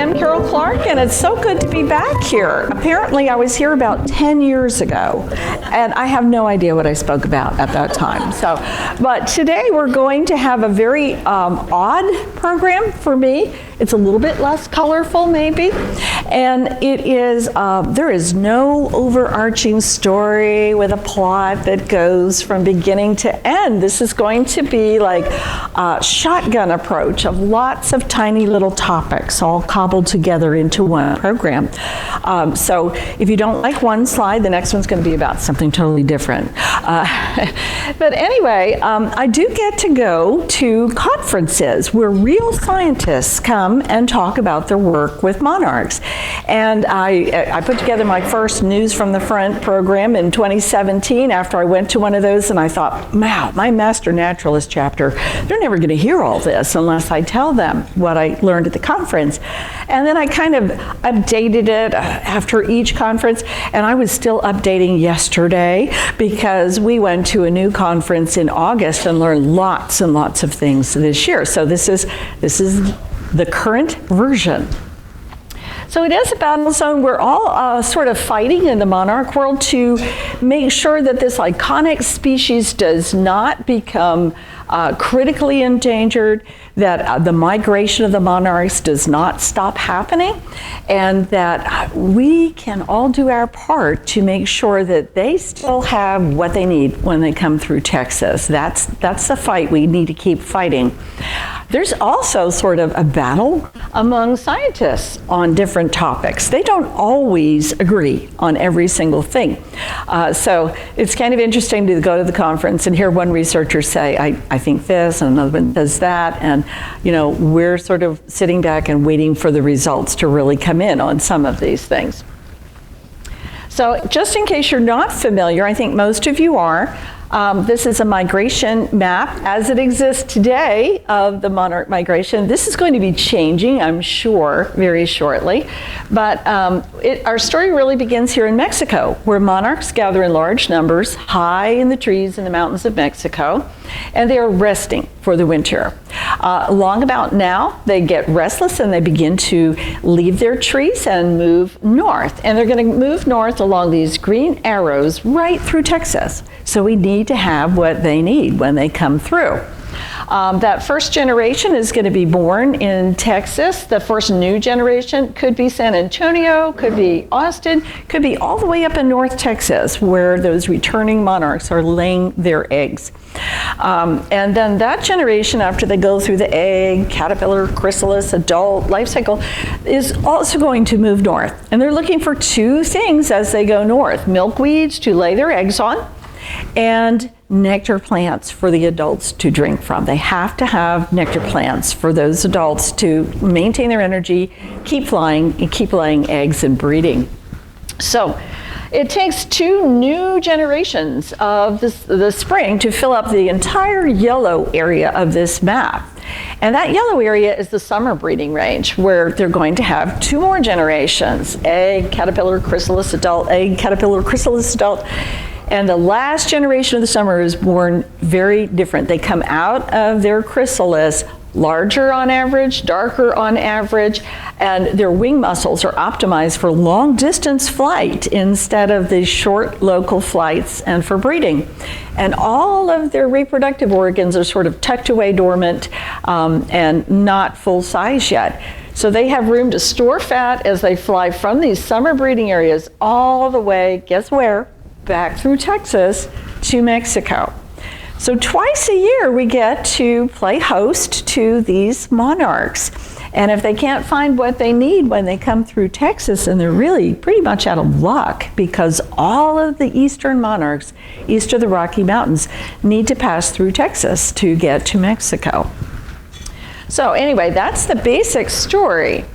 am Carol Clark, and it's so good to be back here. Apparently, I was here about 10 years ago, and I have no idea what I spoke about at that time. But today we're going to have a very odd program for me. It's a little bit less colorful, maybe, and it is. There is no overarching story with a plot that goes from beginning to end. This is going to be like a shotgun approach of lots of tiny little topics all cobbled together into one program. So if you don't like one slide, the next one's going to be about something totally different. But anyway, I do get to go to conferences where real scientists come and talk about their work with monarchs. And I put together my first News from the Front program in 2017 after I went to one of those, and I thought, wow, my Master Naturalist chapter, they're never going to hear all this unless I tell them what I learned at the conference. And then I kind of updated it after each conference, and I was still updating yesterday because we went to a new conference in August and learned lots and lots of things this year. So this is the current version. So it is a battle zone. We're all sort of fighting in the monarch world to make sure that this iconic species does not become critically endangered, that the migration of the monarchs does not stop happening, and that we can all do our part to make sure that they still have what they need when they come through Texas. That's the fight we need to keep fighting. There's also sort of a battle among scientists on different topics. They don't always agree on every single thing. So it's kind of interesting to go to the conference and hear one researcher say, I think this, and another one says that, and we're sort of sitting back and waiting for the results to really come in on some of these things. So just in case you're not familiar, I think most of you are, this is a migration map as it exists today of the monarch migration. This is going to be changing, I'm sure, very shortly. But our story really begins here in Mexico, where monarchs gather in large numbers high in the trees in the mountains of Mexico, and they are resting for the winter. Along about now, they get restless and they begin to leave their trees and move north. And they're going to move north along these green arrows right through Texas. So we need to have what they need when they come through. That first generation is going to be born in Texas. The first new generation could be San Antonio, could be Austin, could be all the way up in North Texas where those returning monarchs are laying their eggs. And then that generation, after they go through the egg, caterpillar, chrysalis, adult life cycle, is also going to move north. And they're looking for two things as they go north: milkweeds to lay their eggs on, and nectar plants for the adults to drink from. They have to have nectar plants for those adults to maintain their energy, keep flying, and keep laying eggs and breeding. So it takes two new generations of the spring to fill up the entire yellow area of this map. And that yellow area is the summer breeding range, where they're going to have two more generations: egg, caterpillar, chrysalis, adult, egg, caterpillar, chrysalis, adult. And the last generation of the summer is born very different. They come out of their chrysalis larger on average, darker on average, and their wing muscles are optimized for long distance flight instead of the short local flights and for breeding. And all of their reproductive organs are sort of tucked away dormant and not full size yet. So they have room to store fat as they fly from these summer breeding areas all the way, guess where? Back through Texas to Mexico. So twice a year we get to play host to these monarchs. And if they can't find what they need when they come through Texas, then they're really pretty much out of luck, because all of the eastern monarchs east of the Rocky Mountains need to pass through Texas to get to Mexico. So anyway, that's the basic story.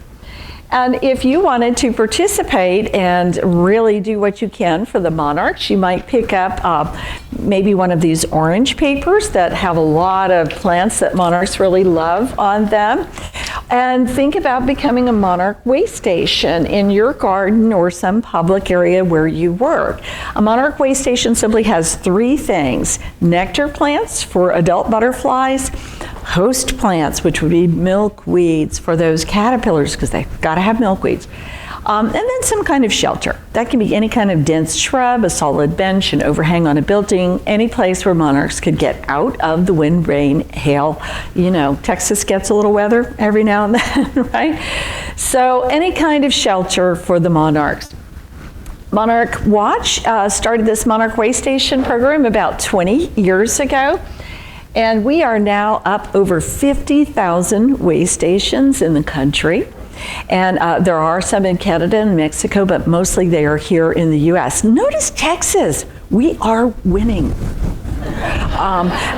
And if you wanted to participate and really do what you can for the monarchs, you might pick up maybe one of these orange papers that have a lot of plants that monarchs really love on them. And think about becoming a monarch way station in your garden or some public area where you work. A monarch way station simply has three things: nectar plants for adult butterflies, host plants, which would be milkweeds for those caterpillars, because they've got to have milkweeds. And then some kind of shelter. That can be any kind of dense shrub, a solid bench, an overhang on a building, any place where monarchs could get out of the wind, rain, hail. You know, Texas gets a little weather every now and then, right? So any kind of shelter for the monarchs. Monarch Watch started this Monarch Way Station program about 20 years ago. And we are now up over 50,000 way stations in the country. And there are some in Canada and Mexico, but mostly they are here in the US. Notice Texas, we are winning.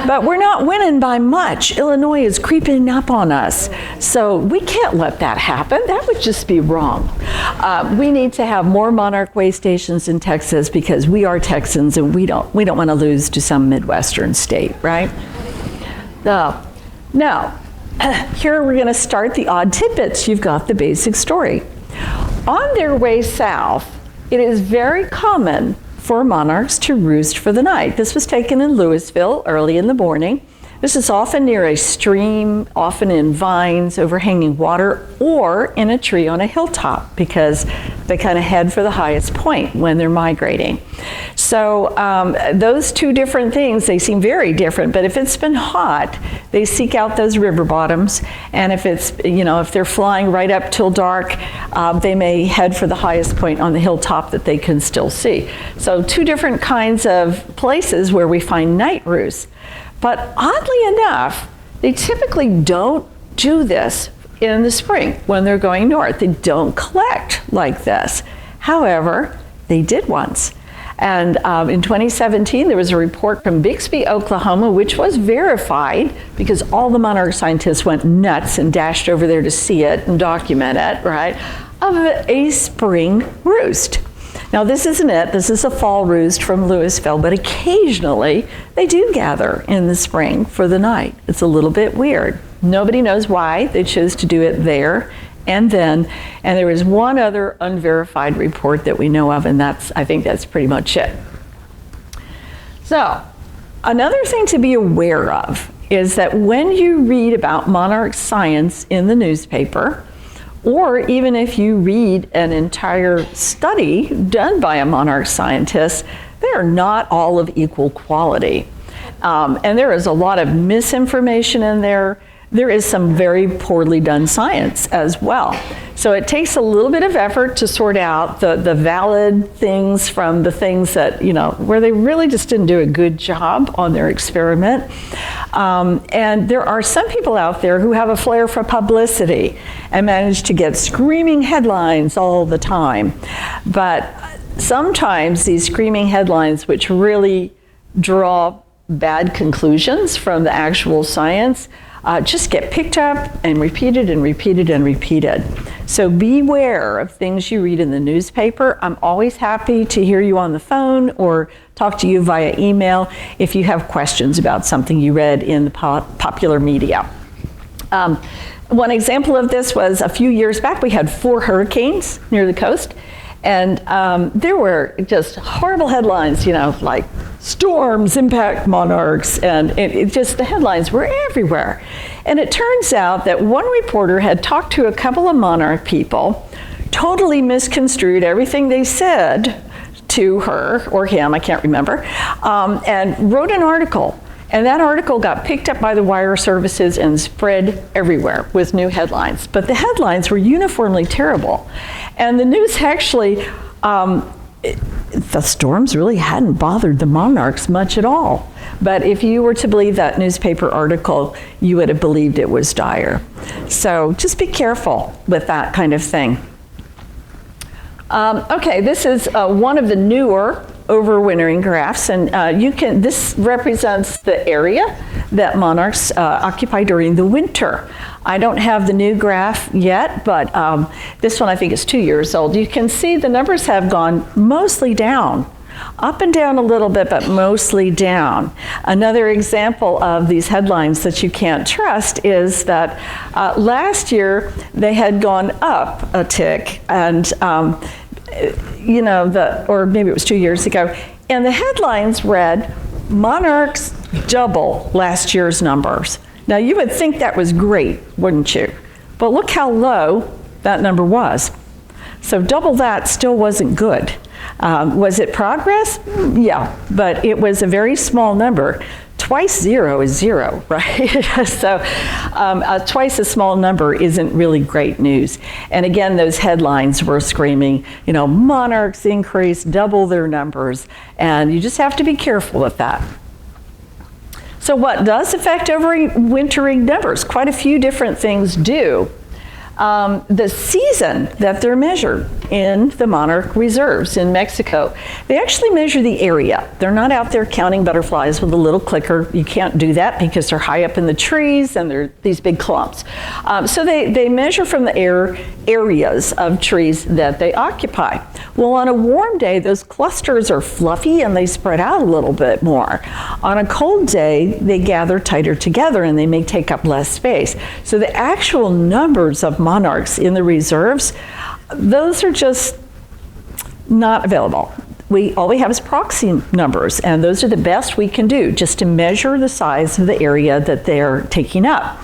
But we're not winning by much. Illinois is creeping up on us. So we can't let that happen. That would just be wrong. We need to have more Monarch Way stations in Texas because we are Texans and we don't want to lose to some Midwestern state, right? Now, here we're going to start the odd tidbits. You've got the basic story. On their way south, it is very common for monarchs to roost for the night. This was taken in Louisville early in the morning. This is often near a stream, often in vines overhanging water, or in a tree on a hilltop, because they kind of head for the highest point when they're migrating. So those two different things, they seem very different, but if it's been hot, they seek out those river bottoms, and if it's, you know, if they're flying right up till dark, they may head for the highest point on the hilltop that they can still see. So two different kinds of places where we find night roosts. But oddly enough, they typically don't do this in the spring when they're going north. They don't collect like this. However, they did once. And in 2017, there was a report from Bixby, Oklahoma, which was verified because all the monarch scientists went nuts and dashed over there to see it and document it, right, of a spring roost. Now, this isn't it. This is a fall roost from Louisville, but occasionally they do gather in the spring for the night. It's a little bit weird. Nobody knows why they chose to do it there and then. And there is one other unverified report that we know of, and I think that's pretty much it. So, another thing to be aware of is that when you read about Monarch Science in the newspaper, or even if you read an entire study done by a monarch scientist, they are not all of equal quality. And there is a lot of misinformation in there. There is some very poorly done science as well. So it takes a little bit of effort to sort out the valid things from the things that, you know, where they really just didn't do a good job on their experiment. And there are some people out there who have a flair for publicity and manage to get screaming headlines all the time. But sometimes these screaming headlines, which really draw bad conclusions from the actual science, just get picked up and repeated and repeated and repeated. So beware of things you read in the newspaper. I'm always happy to hear you on the phone or talk to you via email if you have questions about something you read in the popular media. One example of this was a few years back. We had 4 hurricanes near the coast, and there were just horrible headlines, you know, like storms impact monarchs, and it just, the headlines were everywhere. And it turns out that one reporter had talked to a couple of monarch people, totally misconstrued everything they said to her or him, I can't remember, and wrote an article. And that article got picked up by the wire services and spread everywhere with new headlines. But the headlines were uniformly terrible. And the news actually, the storms really hadn't bothered the monarchs much at all. But if you were to believe that newspaper article, you would have believed it was dire. So just be careful with that kind of thing. Okay, this is one of the newer overwintering graphs, and this represents the area that monarchs occupy during the winter. I don't have the new graph yet, but this one I think is 2 years old. You can see the numbers have gone mostly down, up and down a little bit, but mostly down. Another example of these headlines that you can't trust is that last year they had gone up a tick, and you know, or maybe it was 2 years ago, and the headlines read, "Monarchs double last year's numbers." Now you would think that was great, wouldn't you? But look how low that number was. So double that still wasn't good. Was it progress? Yeah, but it was a very small number. Twice 0 is 0, right? So twice a small number isn't really great news. And again, those headlines were screaming, you know, monarchs increase, double their numbers, and you just have to be careful with that. So what does affect overwintering numbers? Quite a few different things do. The season that they're measured in the monarch reserves in Mexico, they actually measure the area. They're not out there counting butterflies with a little clicker. You can't do that because they're high up in the trees and they're these big clumps. So they measure from the areas of trees that they occupy. Well, on a warm day, those clusters are fluffy and they spread out a little bit more. On a cold day, they gather tighter together and they may take up less space. So the actual numbers of monarchs in the reserves, those are just not available. All we have is proxy numbers, and those are the best we can do just to measure the size of the area that they're taking up.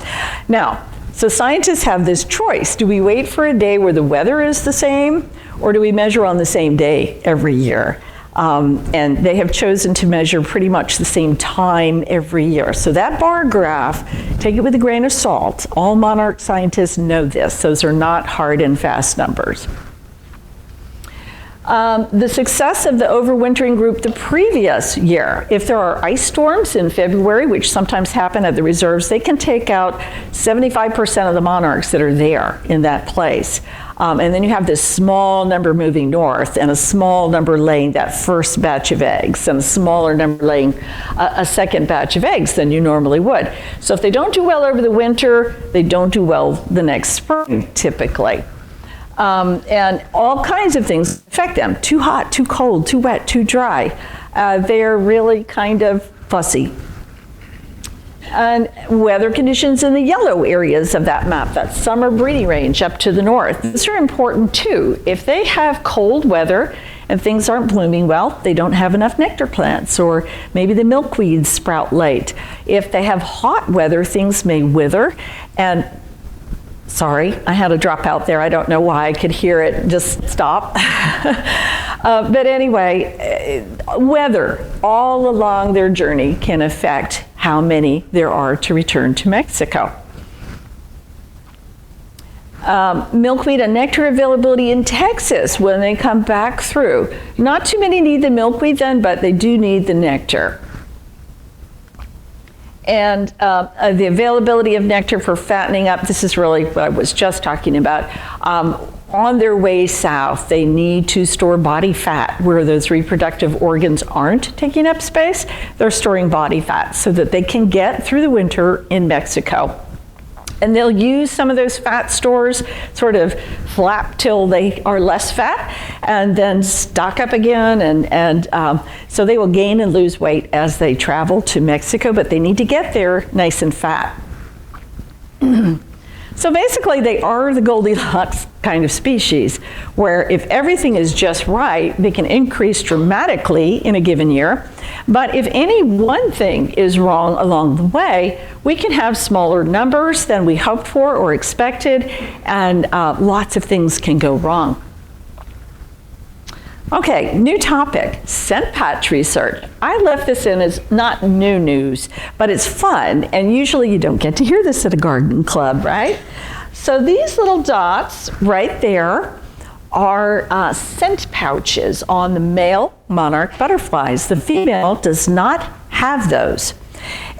Now, so scientists have this choice. Do we wait for a day where the weather is the same, or do we measure on the same day every year? And they have chosen to measure pretty much the same time every year. So that bar graph, take it with a grain of salt. All monarch scientists know this. Those are not hard and fast numbers. The success of the overwintering group the previous year, if there are ice storms in February, which sometimes happen at the reserves, they can take out 75% of the monarchs that are there in that place. And then you have this small number moving north and a small number laying that first batch of eggs and a smaller number laying a second batch of eggs than you normally would. So if they don't do well over the winter, they don't do well the next spring typically. And all kinds of things affect them. Too hot, too cold, too wet, too dry. They're really kind of fussy. And weather conditions in the yellow areas of that map, that summer breeding range up to the north, these are important too. If they have cold weather and things aren't blooming well, they don't have enough nectar plants, or maybe the milkweeds sprout late. If they have hot weather, things may wither. And sorry, I had a drop out there. I don't know why. I could hear it just stop. But anyway, weather all along their journey can affect how many there are to return to Mexico. Milkweed and nectar availability in Texas when they come back through. Not too many need the milkweed then, but they do need the nectar. And the availability of nectar for fattening up, this is really what I was just talking about. On their way south, they need to store body fat where those reproductive organs aren't taking up space. They're storing body fat so that they can get through the winter in Mexico. And they'll use some of those fat stores, sort of flap till they are less fat, and then stock up again. And so they will gain and lose weight as they travel to Mexico, but they need to get there nice and fat. So basically, they are the Goldilocks kind of species, where if everything is just right, they can increase dramatically in a given year. But if any one thing is wrong along the way, we can have smaller numbers than we hoped for or expected, and lots of things can go wrong. Okay, new topic, scent patch research. I left this in as not new news, but it's fun, and usually you don't get to hear this at a garden club, right? So these little dots right there are scent pouches on the male monarch butterflies. The female does not have those.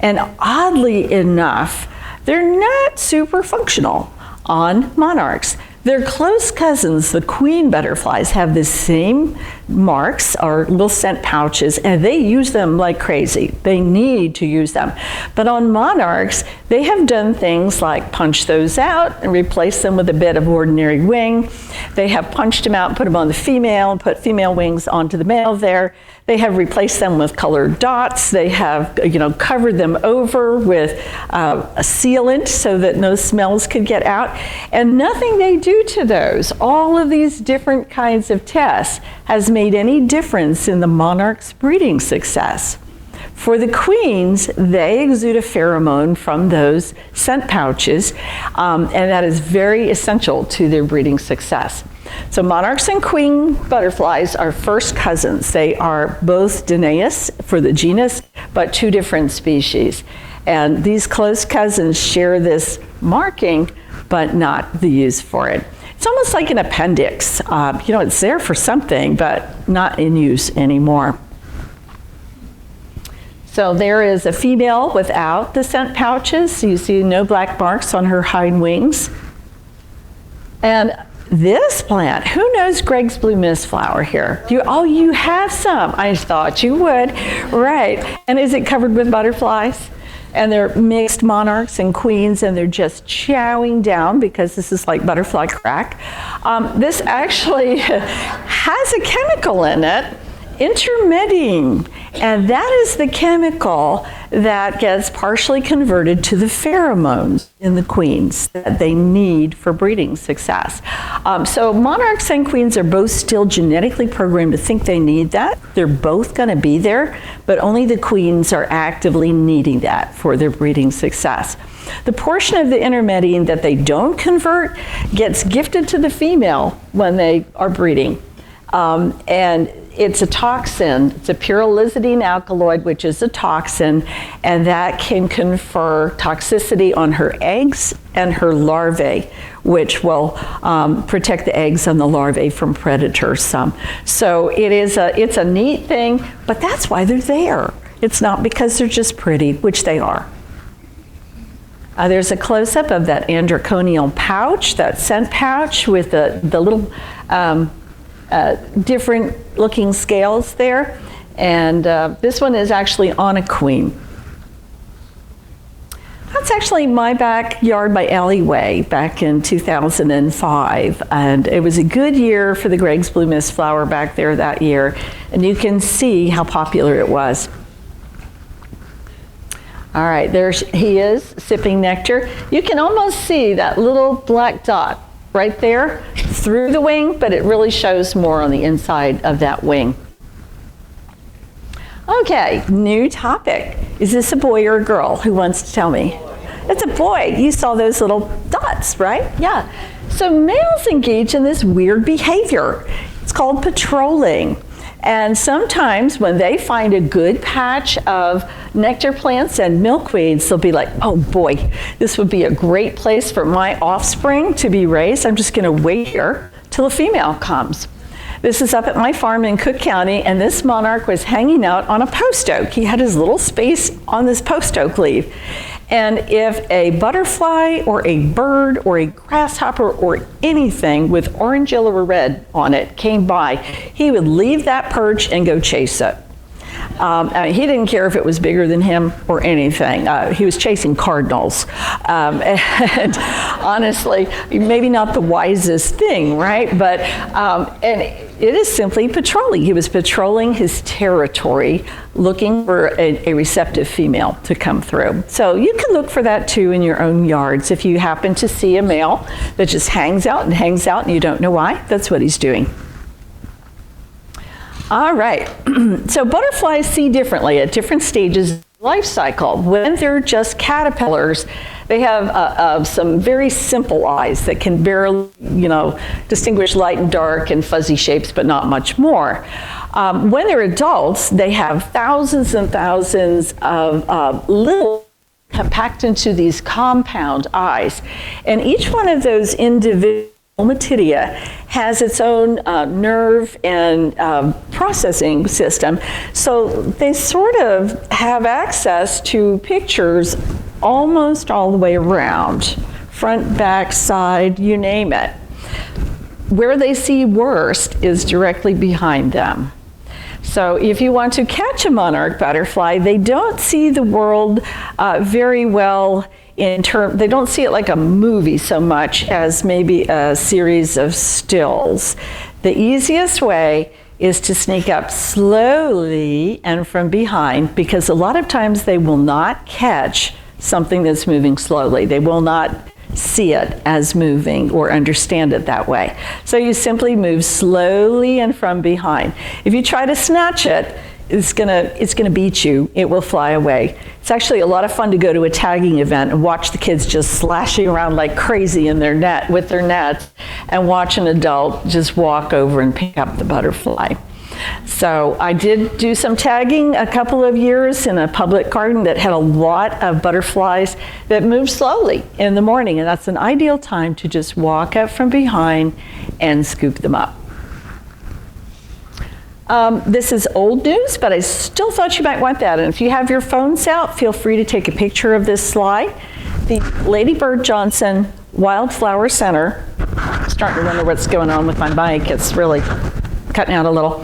And oddly enough, they're not super functional on monarchs. Their close cousins, the queen butterflies, have the same marks or little scent pouches, and they use them like crazy. They need to use them. But on monarchs, they have done things like punch those out and replace them with a bit of ordinary wing. They have punched them out and put them on the female and put female wings onto the male there. They have replaced them with colored dots. They have, covered them over with a sealant so that no smells could get out. And nothing they do to those, all of these different kinds of tests, has made any difference in the monarch's breeding success. For the queens, they exude a pheromone from those scent pouches, and that is very essential to their breeding success. So monarchs and queen butterflies are first cousins. They are both Danaus for the genus, but two different species. And these close cousins share this marking, but not the use for it. It's almost like an appendix. It's there for something, but not in use anymore. So there is a female without the scent pouches. So you see no black marks on her hind wings. And this plant, who knows Greg's blue mist flower here? You have some. I thought you would. Right. And is it covered with butterflies? And they're mixed monarchs and queens, and they're just chowing down because this is like butterfly crack. This actually has a chemical in it, intermedine, and that is the chemical that gets partially converted to the pheromones in the queens that they need for breeding success. So monarchs and queens are both still genetically programmed to think they need that. They're both going to be there, but only the queens are actively needing that for their breeding success. The portion of the intermedine that they don't convert gets gifted to the female when they are breeding. And it's a toxin. It's a pyrrolizidine alkaloid, which is a toxin, and that can confer toxicity on her eggs and her larvae, which will protect the eggs and the larvae from predators some. So it's a neat thing, but that's why they're there. It's not because they're just pretty, which they are. There's a close-up of that androconial pouch, that scent pouch with the little different looking scales there, and this one is actually on a queen. That's actually my backyard, my alleyway, back in 2005, and it was a good year for the Greg's blue mist flower back there that year, and you can see how popular it was. All right, there he is, sipping nectar. You can almost see that little black dot right there through the wing, but it really shows more on the inside of that wing. Okay, new topic. Is this a boy or a girl? Who wants to tell me? It's a boy. You saw those little dots, right? Yeah. So males engage in this weird behavior. It's called patrolling. And sometimes when they find a good patch of nectar plants and milkweeds, they'll be like, oh boy, this would be a great place for my offspring to be raised. I'm just going to wait here till a female comes. This is up at my farm in Cook County, and this monarch was hanging out on a post oak. He had his little space on this post oak leaf. And if a butterfly or a bird or a grasshopper or anything with orange, yellow, or red on it came by, he would leave that perch and go chase it. He didn't care if it was bigger than him or anything. He was chasing cardinals. And honestly, maybe not the wisest thing, right? But, and it is simply patrolling. He was patrolling his territory, looking for a receptive female to come through. So you can look for that too in your own yards. If you happen to see a male that just hangs out and you don't know why, that's what he's doing. All right, so butterflies see differently at different stages of life cycle. When they're just caterpillars, they have some very simple eyes that can barely, distinguish light and dark and fuzzy shapes, but not much more. When they're adults, they have thousands and thousands of little packed into these compound eyes, and each one of those individual Ommatidia has its own nerve and processing system, so they sort of have access to pictures almost all the way around, front, back, side, you name it. Where they see worst is directly behind them. So if you want to catch a monarch butterfly, they don't see the world very well. They don't see it like a movie so much as maybe a series of stills. The easiest way is to sneak up slowly and from behind, because a lot of times they will not catch something that's moving slowly. They will not see it as moving or understand it that way. So you simply move slowly and from behind. If you try to snatch it, it's gonna beat you. It will fly away. It's actually a lot of fun to go to a tagging event and watch the kids just slashing around like crazy in their net with their nets, and watch an adult just walk over and pick up the butterfly. So I did do some tagging a couple of years in a public garden that had a lot of butterflies that move slowly in the morning, and that's an ideal time to just walk up from behind and scoop them up. This is old news, but I still thought you might want that. And if you have your phones out, feel free to take a picture of this slide. The Lady Bird Johnson Wildflower Center, I'm starting to wonder what's going on with my mic. It's really cutting out a little,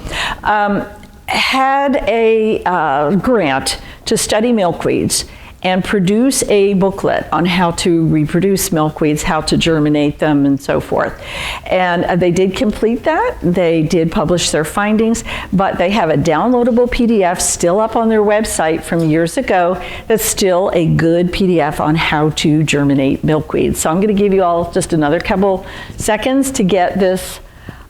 had a grant to study milkweeds and produce a booklet on how to reproduce milkweeds, how to germinate them, and so forth. And they did complete that. They did publish their findings, but they have a downloadable PDF still up on their website from years ago that's still a good PDF on how to germinate milkweeds. So I'm going to give you all just another couple seconds to get this.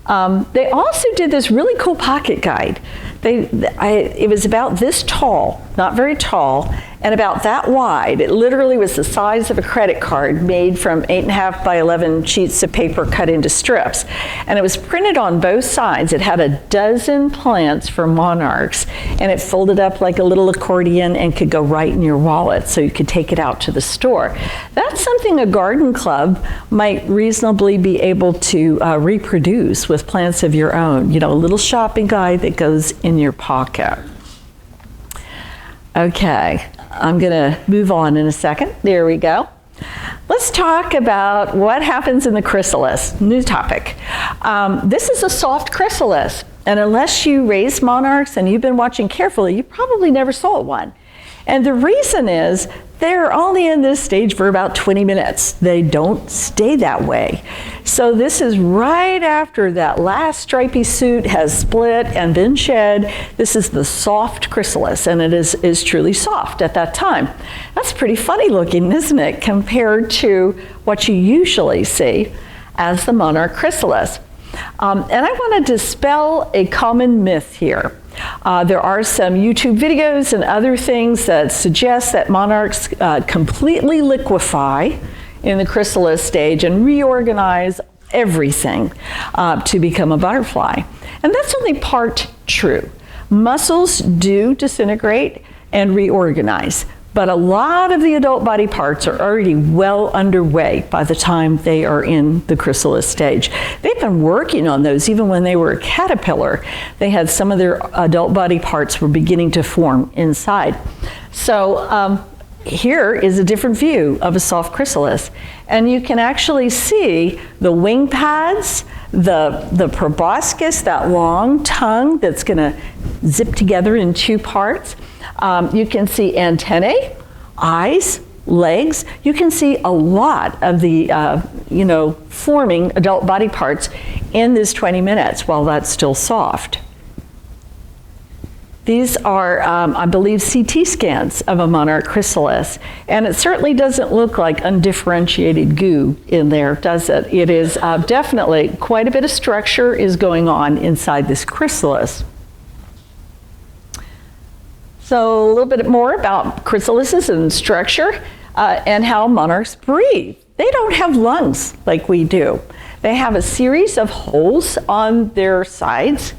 They also did this really cool pocket guide. It was about this tall, not very tall, and about that wide. It literally was the size of a credit card, made from 8.5 by 11 sheets of paper cut into strips. And it was printed on both sides. It had a dozen plants for monarchs, and it folded up like a little accordion and could go right in your wallet, so you could take it out to the store. That's something a garden club might reasonably be able to reproduce with plants of your own. You know, a little shopping guide that goes in your pocket. Okay, I'm going to move on in a second. There we go. Let's talk about what happens in the chrysalis. New topic. This is a soft chrysalis, and unless you raise monarchs and you've been watching carefully, you probably never saw one. And the reason is they're only in this stage for about 20 minutes. They don't stay that way. So this is right after that last stripy suit has split and been shed. This is the soft chrysalis, and it is truly soft at that time. That's pretty funny looking, isn't it, compared to what you usually see as the monarch chrysalis. And I want to dispel a common myth here. There are some YouTube videos and other things that suggest that monarchs completely liquefy in the chrysalis stage and reorganize everything to become a butterfly. And that's only part true. Mussels do disintegrate and reorganize, but a lot of the adult body parts are already well underway by the time they are in the chrysalis stage. They've been working on those even when they were a caterpillar. They had some of their adult body parts were beginning to form inside. So here is a different view of a soft chrysalis. And you can actually see the wing pads, the proboscis, that long tongue that's going to zip together in two parts. You can see antennae, eyes, legs. You can see a lot of the, forming adult body parts in this 20 minutes while that's still soft. These are, I believe, CT scans of a monarch chrysalis, and it certainly doesn't look like undifferentiated goo in there, does it? It is definitely quite a bit of structure is going on inside this chrysalis. So a little bit more about chrysalises and structure and how monarchs breathe. They don't have lungs like we do. They have a series of holes on their sides.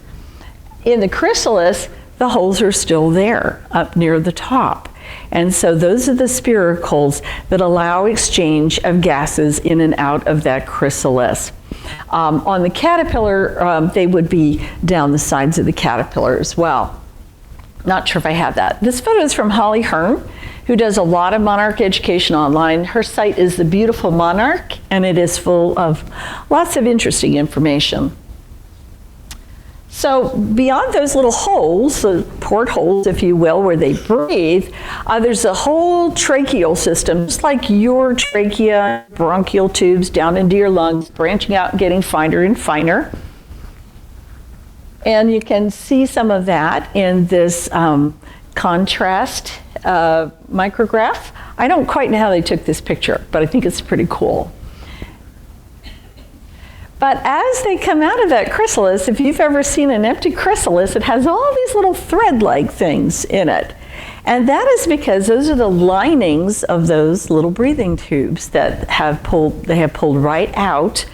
In the chrysalis, the holes are still there up near the top. And so those are the spiracles that allow exchange of gases in and out of that chrysalis. On the caterpillar, they would be down the sides of the caterpillar as well. Not sure if I have that. This photo is from Holly Hearn, who does a lot of monarch education online. Her site is The Beautiful Monarch, and it is full of lots of interesting information. So beyond those little holes, the portholes, if you will, where they breathe, there's a whole tracheal system, just like your trachea, bronchial tubes down into your lungs, branching out and getting finer and finer. And you can see some of that in this contrast micrograph. I don't quite know how they took this picture, but I think it's pretty cool. But as they come out of that chrysalis, if you've ever seen an empty chrysalis, it has all these little thread-like things in it. And that is because those are the linings of those little breathing tubes that have pulled right out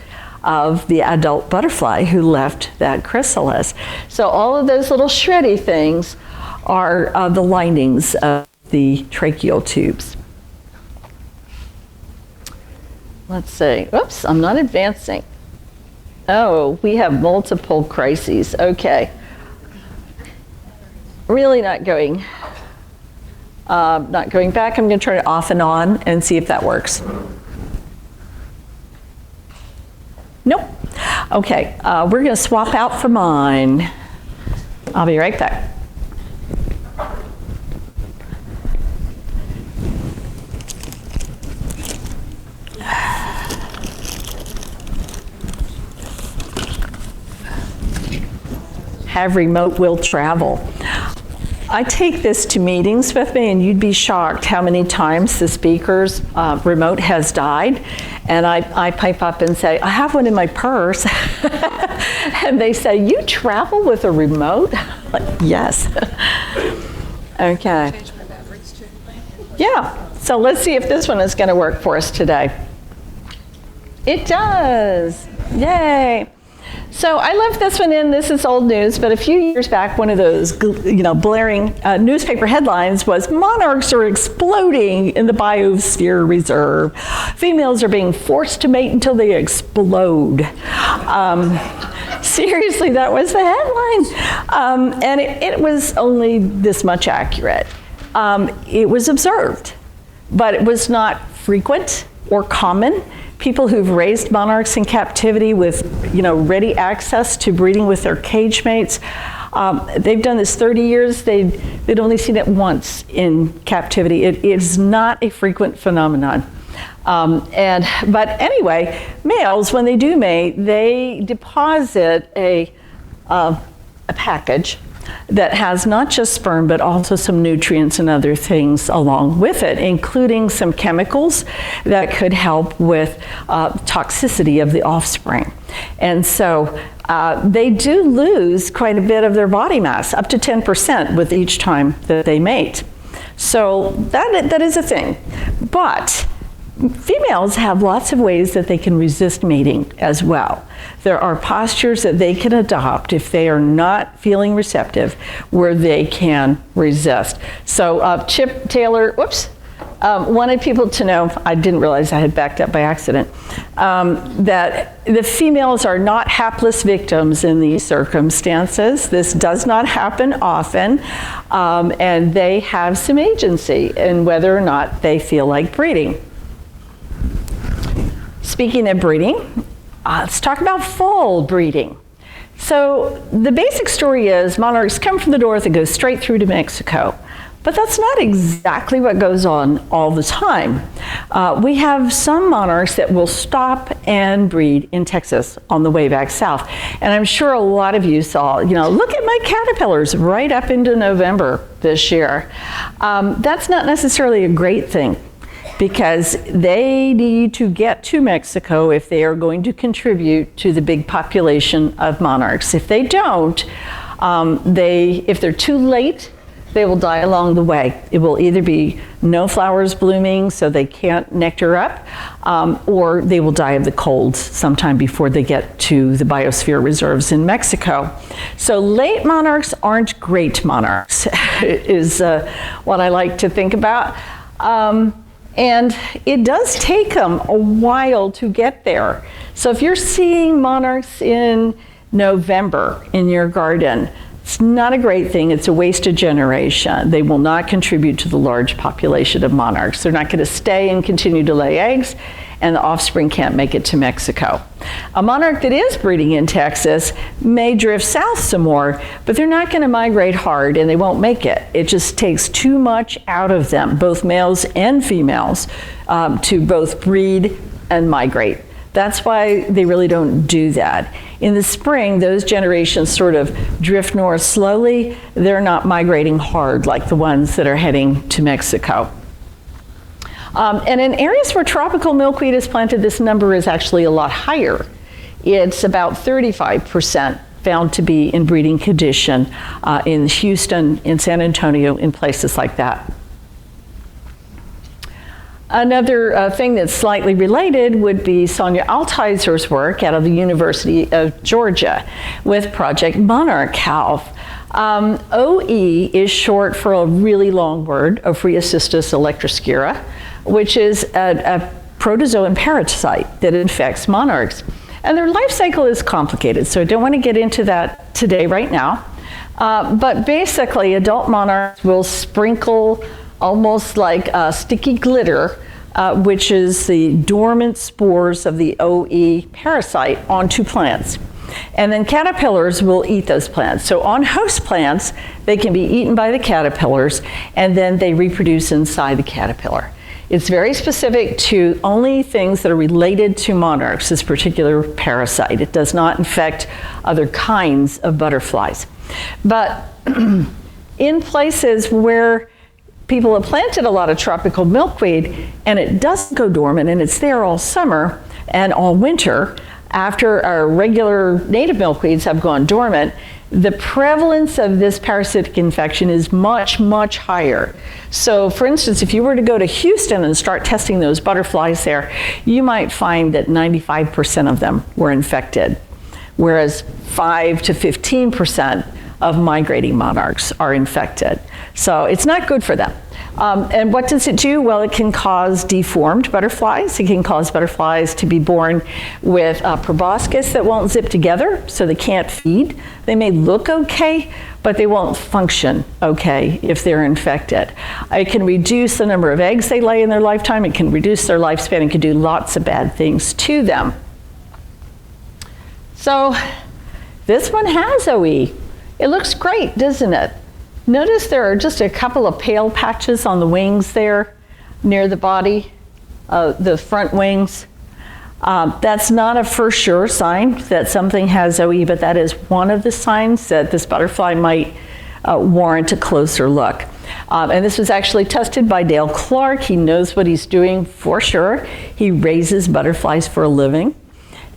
of the adult butterfly who left that chrysalis. So all of those little shreddy things are the linings of the tracheal tubes. Let's see. Oops, I'm not advancing. Oh, we have multiple crises. Okay. Really not going back. I'm going to turn it off and on and see if that works. Nope. Okay, we're going to swap out for mine. I'll be right back. Have remote will travel. I take this to meetings with me, and you'd be shocked how many times the speaker's remote has died. And I pipe up and say, I have one in my purse. And they say, you travel with a remote? Like, yes. Okay. Yeah, so let's see if this one is going to work for us today. It does. Yay. So I left this one in. This is old news, but a few years back, one of those blaring newspaper headlines was, monarchs are exploding in the biosphere reserve. Females are being forced to mate until they explode. Seriously, that was the headline. And it was only this much accurate. It was observed, but it was not frequent or common. People who've raised monarchs in captivity with, ready access to breeding with their cage mates, they've done this 30 years. They'd only seen it once in captivity. It is not a frequent phenomenon. But anyway, males, when they do mate, they deposit a package that has not just sperm, but also some nutrients and other things along with it, including some chemicals that could help with toxicity of the offspring. And so they do lose quite a bit of their body mass, up to 10% with each time that they mate. So that is a thing. But females have lots of ways that they can resist mating as well. There are postures that they can adopt if they are not feeling receptive, where they can resist. So Chip Taylor, wanted people to know, I didn't realize I had backed up by accident, that the females are not hapless victims in these circumstances. This does not happen often, and they have some agency in whether or not they feel like breeding. Speaking of breeding, let's talk about fall breeding. So the basic story is monarchs come from the north and go straight through to Mexico. But that's not exactly what goes on all the time. We have some monarchs that will stop and breed in Texas on the way back south. And I'm sure a lot of you saw, look at my caterpillars right up into November this year. That's not necessarily a great thing, because they need to get to Mexico if they are going to contribute to the big population of monarchs. If they don't, if they're too late, they will die along the way. It will either be no flowers blooming, so they can't nectar up, or they will die of the cold sometime before they get to the biosphere reserves in Mexico. So late monarchs aren't great monarchs, is what I like to think about. And it does take them a while to get there. So if you're seeing monarchs in November in your garden, it's not a great thing. It's a wasted generation. They will not contribute to the large population of monarchs. They're not going to stay and continue to lay eggs, and the offspring can't make it to Mexico. A monarch that is breeding in Texas may drift south some more, but they're not going to migrate hard, and they won't make it. It just takes too much out of them, both males and females, to both breed and migrate. That's why they really don't do that. In the spring, those generations sort of drift north slowly. They're not migrating hard like the ones that are heading to Mexico. And in areas where tropical milkweed is planted, this number is actually a lot higher. it's about 35% found to be in breeding condition in Houston, in San Antonio, in places like that. Another thing that's slightly related would be Sonia Altizer's work out of the University of Georgia with Project Monarch Health. OE is short for a really long word, Ophreucystis electroscura, which is a protozoan parasite that infects monarchs. And their life cycle is complicated, so I don't want to get into that today right now. But basically, adult monarchs will sprinkle almost like sticky glitter, which is the dormant spores of the OE parasite, onto plants. And then caterpillars will eat those plants. So on host plants, they can be eaten by the caterpillars, and then they reproduce inside the caterpillar. It's very specific to only things that are related to monarchs, this particular parasite. It does not infect other kinds of butterflies. But in places where people have planted a lot of tropical milkweed and it doesn't go dormant and it's there all summer and all winter, after our regular native milkweeds have gone dormant, the prevalence of this parasitic infection is much, much higher. So for instance, if you were to go to Houston and start testing those butterflies there, you might find that 95% of them were infected, whereas 5 to 15% of migrating monarchs are infected. So it's not good for them. And what does it do? Well, it can cause deformed butterflies. It can cause butterflies to be born with proboscis that won't zip together, so they can't feed. They may look okay, but they won't function okay if they're infected. It can reduce the number of eggs they lay in their lifetime. It can reduce their lifespan. It can do lots of bad things to them. So this one has OE. It looks great, doesn't it? Notice there are just a couple of pale patches on the wings there near the body, the front wings. That's not a for sure sign that something has OE, but that is one of the signs that this butterfly might warrant a closer look. And this was actually tested by Dale Clark. He knows what he's doing for sure. He raises butterflies for a living.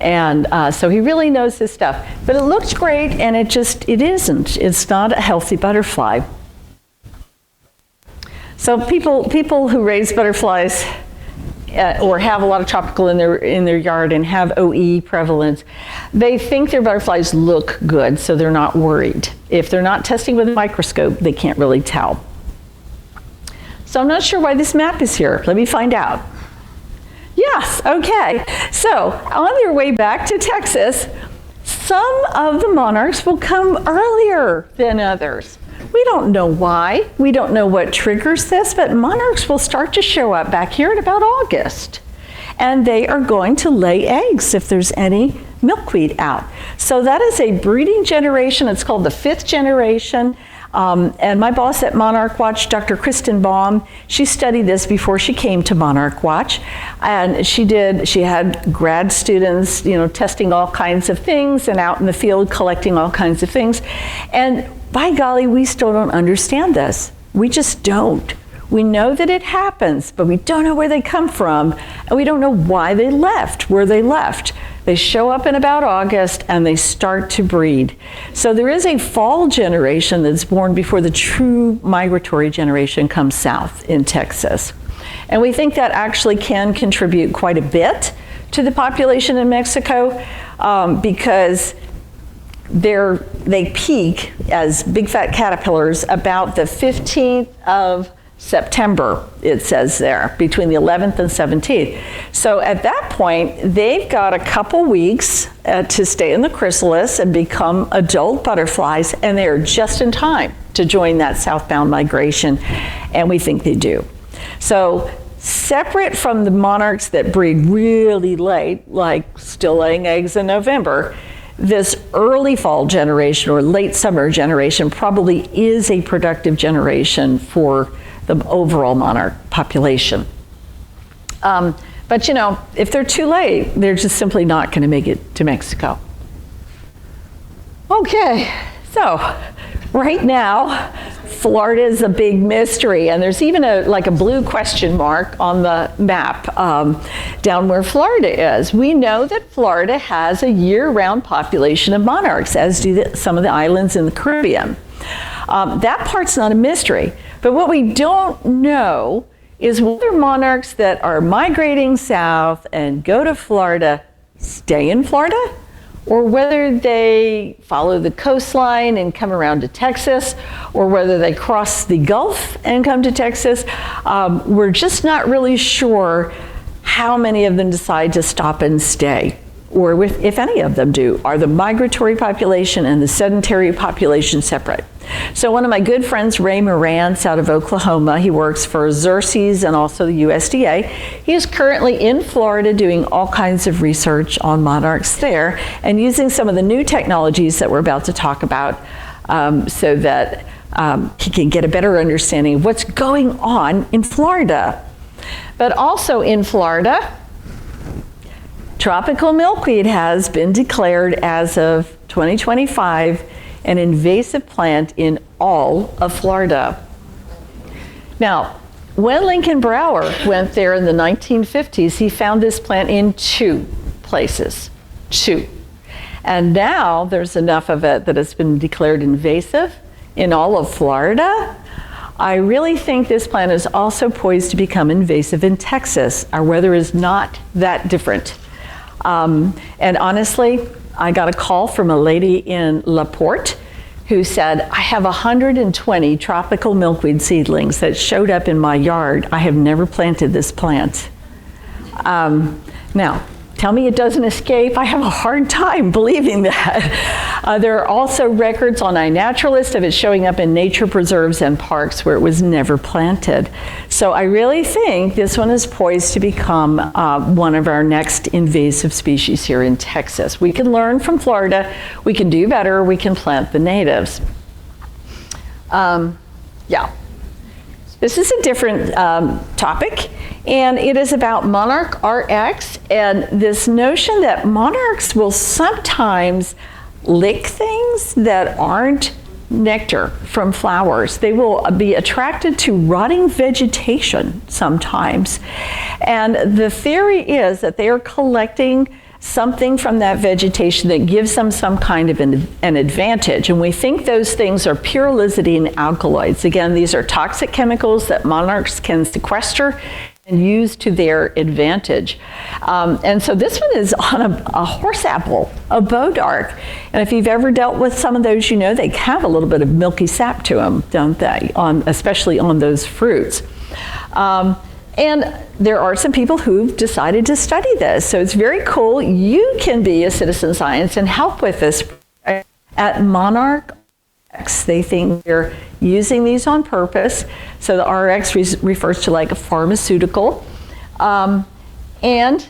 And so he really knows his stuff. But it looks great, and it isn't. It's not a healthy butterfly. So people who raise butterflies or have a lot of tropical in their yard and have OE prevalence, they think their butterflies look good, so they're not worried. If they're not testing with a microscope, they can't really tell. So I'm not sure why this map is here. Let me find out. Yes, okay. So on their way back to Texas, some of the monarchs will come earlier than others. We don't know why. We don't know what triggers this, but monarchs will start to show up back here at about August. And they are going to lay eggs if there's any milkweed out. So that is a breeding generation. It's called the 5th generation. And my boss at Monarch Watch, Dr. Kristen Baum, she studied this before she came to Monarch Watch. And she had grad students, testing all kinds of things and out in the field collecting all kinds of things. And by golly, we still don't understand this. We just don't. We know that it happens, but we don't know where they come from, and we don't know why they left, where they left. They show up in about August, and they start to breed. So there is a fall generation that's born before the true migratory generation comes south in Texas. And we think that actually can contribute quite a bit to the population in Mexico because they peak as big fat caterpillars about the 15th of September, it says there, between the 11th and 17th. So at that point, they've got a couple weeks to stay in the chrysalis and become adult butterflies, and they are just in time to join that southbound migration, and we think they do. So separate from the monarchs that breed really late, like still laying eggs in November, this early fall generation or late summer generation probably is a productive generation for the overall monarch population. But if they're too late, they're just simply not going to make it to Mexico. Okay, so right now, Florida is a big mystery, and there's even like a blue question mark on the map down where Florida is. We know that Florida has a year-round population of monarchs, as do some of the islands in the Caribbean. That part's not a mystery, but what we don't know is whether monarchs that are migrating south and go to Florida stay in Florida, or whether they follow the coastline and come around to Texas, or whether they cross the Gulf and come to Texas. We're just not really sure how many of them decide to stop and stay, or if any of them do. Are the migratory population and the sedentary population separate? So one of my good friends, Ray Morantz, out of Oklahoma, he works for Xerces and also the USDA. He is currently in Florida doing all kinds of research on monarchs there and using some of the new technologies that we're about to talk about so that he can get a better understanding of what's going on in Florida. But also in Florida, tropical milkweed has been declared as of 2025 an invasive plant in all of Florida. Now, when Lincoln Brower went there in the 1950s, he found this plant in 2 places, 2. And now there's enough of it that it's been declared invasive in all of Florida. I really think this plant is also poised to become invasive in Texas. Our weather is not that different. And honestly, I got a call from a lady in La Porte who said, I have 120 tropical milkweed seedlings that showed up in my yard. I have never planted this plant. Now, tell me it doesn't escape. I have a hard time believing that. There are also records on iNaturalist of it showing up in nature preserves and parks where it was never planted. So I really think this one is poised to become one of our next invasive species here in Texas. We can learn from Florida. We can do better. We can plant the natives. Yeah. This is a different topic, and it is about Monarch RX and this notion that monarchs will sometimes lick things that aren't nectar from flowers. They will be attracted to rotting vegetation sometimes. And the theory is that they are collecting something from that vegetation that gives them some kind of an advantage. And we think those things are pyrrolizidine alkaloids. Again, these are toxic chemicals that monarchs can sequester and use to their advantage. And so this one is on a horse apple, a bowdark. And if you've ever dealt with some of those, you know they have a little bit of milky sap to them, don't they? Especially on those fruits. And there are some people who've decided to study this. So it's very cool. You can be a citizen science and help with this at Monarch. They think they're using these on purpose. So the RX refers to like a pharmaceutical. And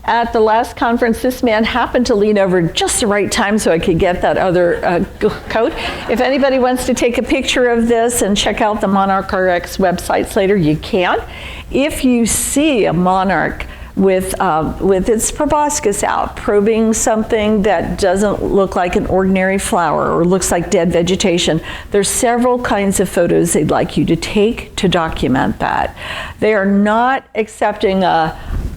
at the last conference, this man happened to lean over just the right time so I could get that other coat. If anybody wants to take a picture of this and check out the Monarch RX websites later, you can. If you see a monarch with its proboscis out, probing something that doesn't look like an ordinary flower or looks like dead vegetation, there's several kinds of photos they'd like you to take to document that. They are not accepting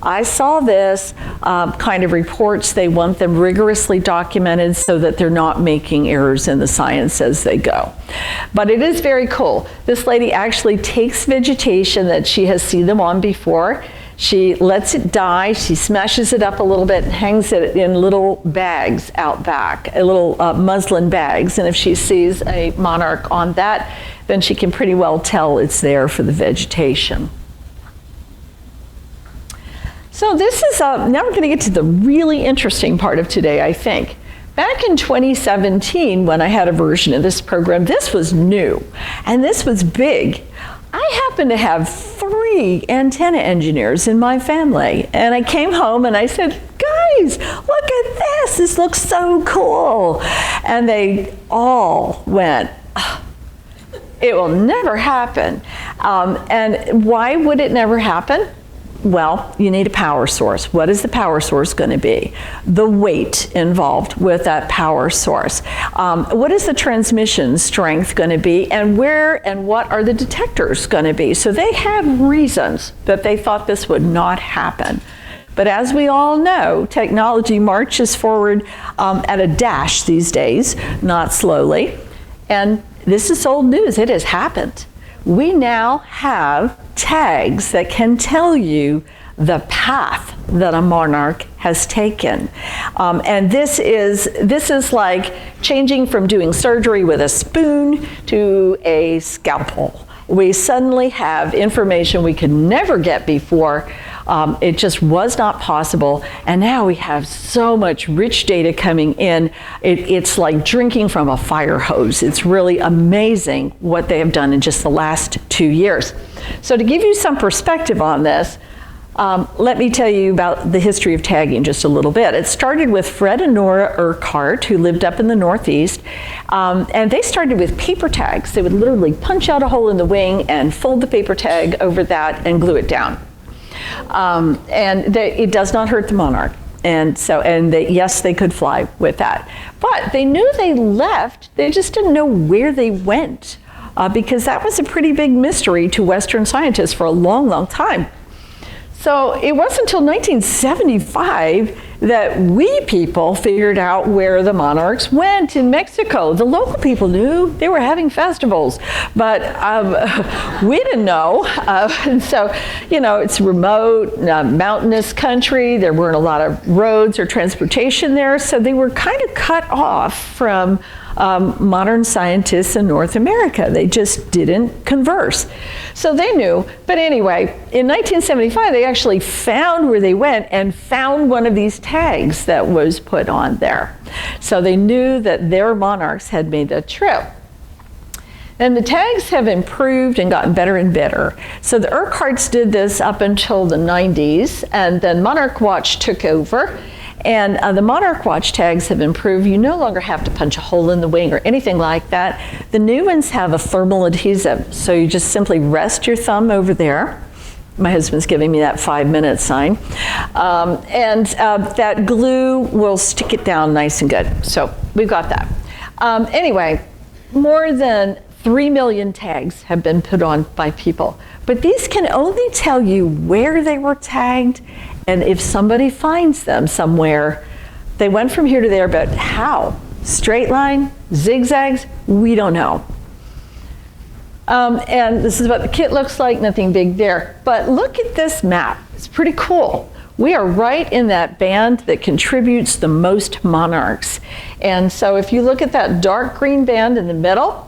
I saw this kind of reports. They want them rigorously documented so that they're not making errors in the science as they go. But it is very cool. This lady actually takes vegetation that she has seen them on before. She lets it die, she smashes it up a little bit and hangs it in little bags out back, little muslin bags. And if she sees a monarch on that, then she can pretty well tell it's there for the vegetation. So this is, now we're going to get to the really interesting part of today, I think. Back in 2017, when I had a version of this program, this was new, and this was big. I happen to have 3 antenna engineers in my family, and I came home and I said, guys, look at this, this looks so cool. And they all went, oh, it will never happen. And why would it never happen? Well, you need a power source. What is the power source going to be? The weight involved with that power source. What is the transmission strength going to be? And where and what are the detectors going to be? So they had reasons that they thought this would not happen. But as we all know, technology marches forward at a dash these days, not slowly. And this is old news. It has happened. We now have tags that can tell you the path that a monarch has taken. And this is like changing from doing surgery with a spoon to a scalpel. We suddenly have information we could never get before. It just was not possible, and now we have so much rich data coming in. It's like drinking from a fire hose. It's really amazing what they have done in just the last 2 years. So to give you some perspective on this, let me tell you about the history of tagging just a little bit. It started with Fred and Nora Urquhart, who lived up in the Northeast, and they started with paper tags. They would literally punch out a hole in the wing and fold the paper tag over that and glue it down. It does not hurt the monarch. Yes, they could fly with that. But they knew they left, they just didn't know where they went, because that was a pretty big mystery to Western scientists for a long, long time. So it wasn't until 1975 that we people figured out where the monarchs went in Mexico. The local people knew they were having festivals, but we didn't know. And so, it's remote, mountainous country. There weren't a lot of roads or transportation there, so they were kind of cut off from modern scientists in North America. They just didn't converse. So they knew. But anyway, in 1975, they actually found where they went and found one of these tags that was put on there. So they knew that their monarchs had made the trip. And the tags have improved and gotten better and better. So the Urquharts did this up until the 90s, and then Monarch Watch took over. And the Monarch Watch tags have improved. You no longer have to punch a hole in the wing or anything like that. The new ones have a thermal adhesive, so you just simply rest your thumb over there. My husband's giving me that 5-minute sign. That glue will stick it down nice and good. So we've got that. Anyway, more than 3 million tags have been put on by people. But these can only tell you where they were tagged, and if somebody finds them somewhere. They went from here to there, but how? Straight line, zigzags, we don't know. And this is what the kit looks like, nothing big there. But look at this map, it's pretty cool. We are right in that band that contributes the most monarchs. And so if you look at that dark green band in the middle,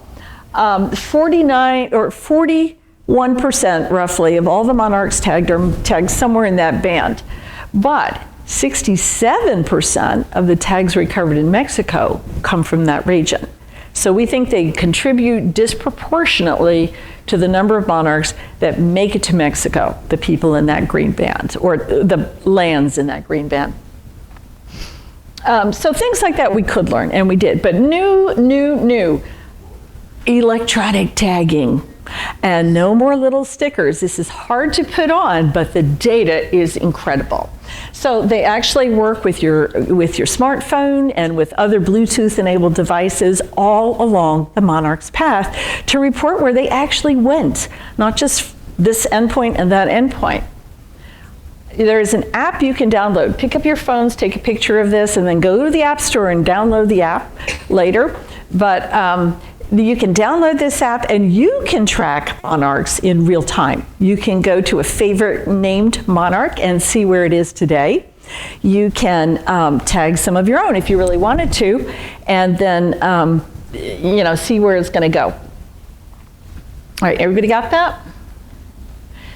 41% roughly of all the monarchs tagged are tagged somewhere in that band. But 67% of the tags recovered in Mexico come from that region. So we think they contribute disproportionately to the number of monarchs that make it to Mexico, the people in that green band, or the lands in that green band. So things like that we could learn, and we did. But new, electronic tagging. And no more little stickers. This is hard to put on, but the data is incredible. So they actually work with your smartphone and with other Bluetooth-enabled devices all along the monarch's path to report where they actually went, not just this endpoint and that endpoint. There is an app you can download. Pick up your phones, take a picture of this, and then go to the App Store and download the app later. But you can download this app and you can track monarchs in real time. You can go to a favorite named monarch and see where it is today. You can tag some of your own if you really wanted to, and then see where it's going to go. All right, everybody got that?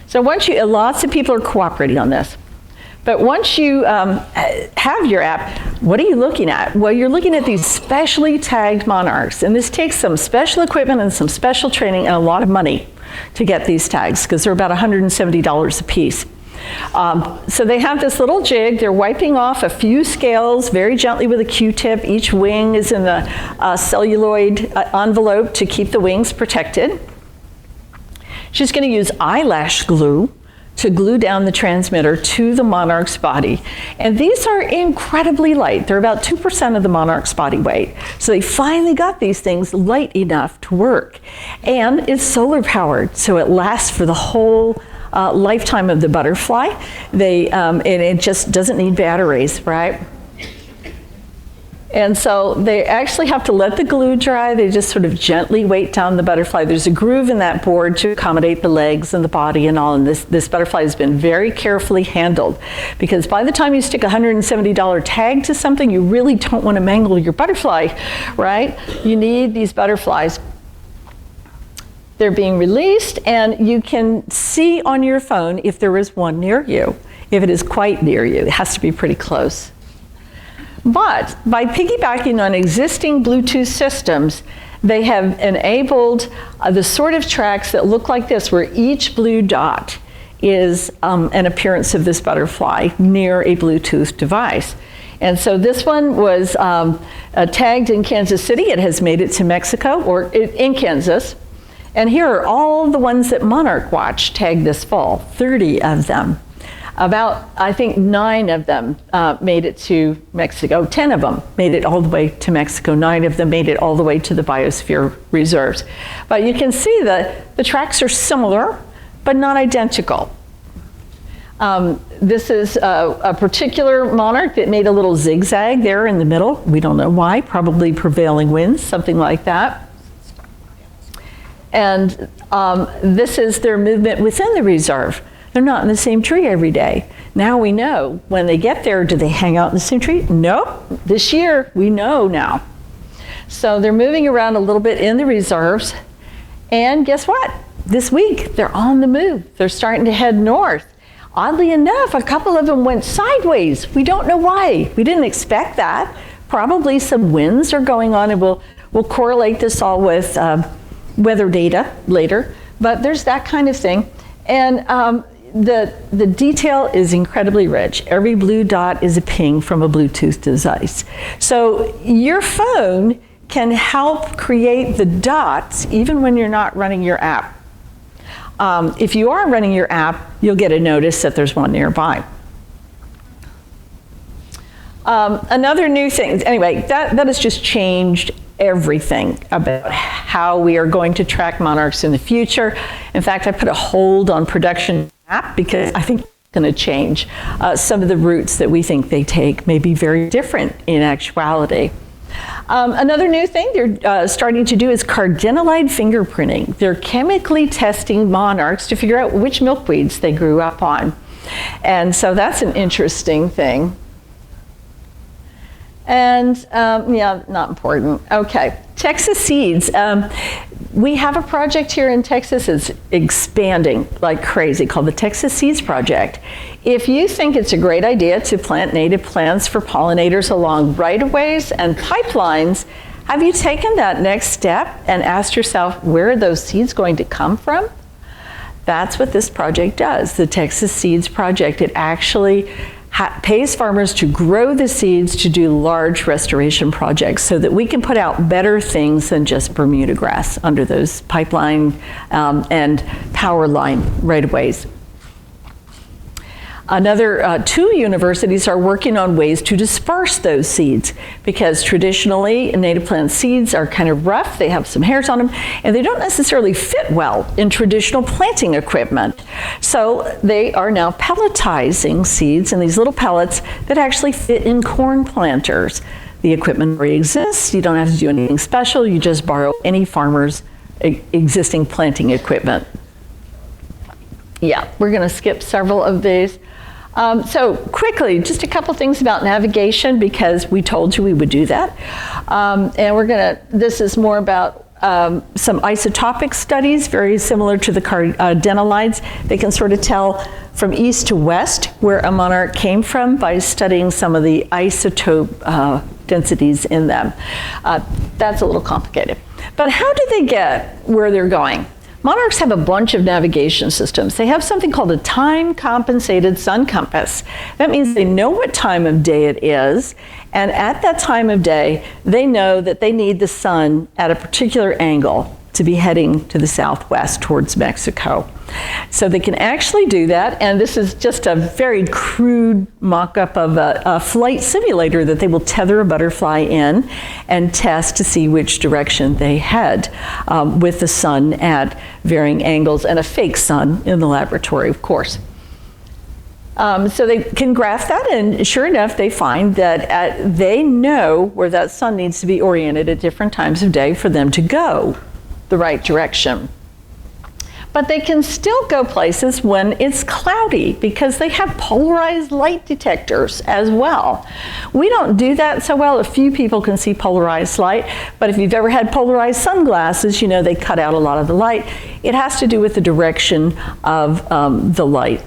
So lots of people are cooperating on this. But once you have your app, what are you looking at? Well, you're looking at these specially tagged monarchs. And this takes some special equipment and some special training and a lot of money to get these tags, because they're about $170 a piece. So they have this little jig. They're wiping off a few scales very gently with a Q-tip. Each wing is in the celluloid envelope to keep the wings protected. She's going to use eyelash glue to glue down the transmitter to the Monarch's body. And these are incredibly light. They're about 2% of the Monarch's body weight. So they finally got these things light enough to work. And it's solar powered, so it lasts for the whole lifetime of the butterfly. And it just doesn't need batteries, right? And so they actually have to let the glue dry. They just sort of gently weight down the butterfly. There's a groove in that board to accommodate the legs and the body and all. And this butterfly has been very carefully handled, because by the time you stick a $170 tag to something, you really don't want to mangle your butterfly, right? You need these butterflies. They're being released, and you can see on your phone if there is one near you. If it is quite near you, it has to be pretty close. But by piggybacking on existing Bluetooth systems, they have enabled the sort of tracks that look like this, where each blue dot is an appearance of this butterfly near a Bluetooth device. And so this one was tagged in Kansas City. It has made it to Mexico, or in Kansas. And here are all the ones that Monarch watched tagged this fall, 30 of them. About, I think, 9 of them made it to Mexico. 10 of them made it all the way to Mexico. 9 of them made it all the way to the biosphere reserves. But you can see that the tracks are similar, but not identical. This is a particular monarch that made a little zigzag there in the middle. We don't know why, probably prevailing winds, something like that. And this is their movement within the reserve. They're not in the same tree every day. Now we know. When they get there, do they hang out in the same tree? Nope. This year, we know now. So they're moving around a little bit in the reserves. And guess what? This week, they're on the move. They're starting to head north. Oddly enough, a couple of them went sideways. We don't know why. We didn't expect that. Probably some winds are going on, and we'll correlate this all with weather data later. But there's that kind of thing. And the detail is incredibly rich. Every blue dot is a ping from a Bluetooth device. So your phone can help create the dots even when you're not running your app. If you are running your app, you'll get a notice that there's one nearby. Another new thing, anyway, that has just changed everything about how we are going to track monarchs in the future. In fact, I put a hold on production app because I think it's going to change. Some of the routes that we think they take may be very different in actuality. Another new thing they're starting to do is cardinalide fingerprinting. They're chemically testing monarchs to figure out which milkweeds they grew up on. And so that's an interesting thing. And yeah, not important. Okay, Texas seeds. We have a project here in Texas. It's expanding like crazy called the Texas Seeds Project. If you think it's a great idea to plant native plants for pollinators along right-of-ways and pipelines, have you taken that next step and asked yourself, where are those seeds going to come from? That's what this project does, the Texas Seeds Project. It actually pays farmers to grow the seeds to do large restoration projects so that we can put out better things than just Bermuda grass under those pipeline and power line right-of-ways. Another 2 universities are working on ways to disperse those seeds, because traditionally native plant seeds are kind of rough, they have some hairs on them, and they don't necessarily fit well in traditional planting equipment. So they are now pelletizing seeds in these little pellets that actually fit in corn planters. The equipment already exists, you don't have to do anything special, you just borrow any farmer's existing planting equipment. Yeah, we're going to skip several of these. So quickly, just a couple things about navigation, because we told you we would do that. And this is more about some isotopic studies, very similar to the cardinalides. They can sort of tell from east to west where a monarch came from by studying some of the isotope densities in them. That's a little complicated. But how do they get where they're going? Monarchs have a bunch of navigation systems. They have something called a time-compensated sun compass. That means they know what time of day it is, and at that time of day, they know that they need the sun at a particular angle to be heading to the southwest towards Mexico. So they can actually do that, and this is just a very crude mock-up of a flight simulator that they will tether a butterfly in and test to see which direction they head with the sun at varying angles and a fake sun in the laboratory, of course. So they can graph that, and sure enough, they find that they know where that sun needs to be oriented at different times of day for them to go the right direction. But they can still go places when it's cloudy because they have polarized light detectors as well. We don't do that so well. A few people can see polarized light, but if you've ever had polarized sunglasses, you know they cut out a lot of the light. It has to do with the direction of the light.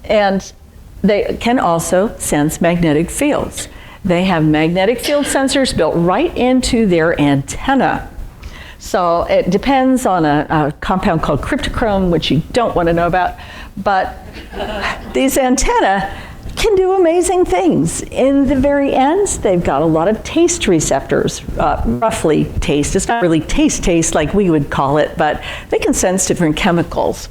And they can also sense magnetic fields. They have magnetic field sensors built right into their antenna. So it depends on a compound called cryptochrome, which you don't want to know about, but these antennae can do amazing things. In the very ends, they've got a lot of taste receptors, roughly taste. It's not really taste like we would call it, but they can sense different chemicals.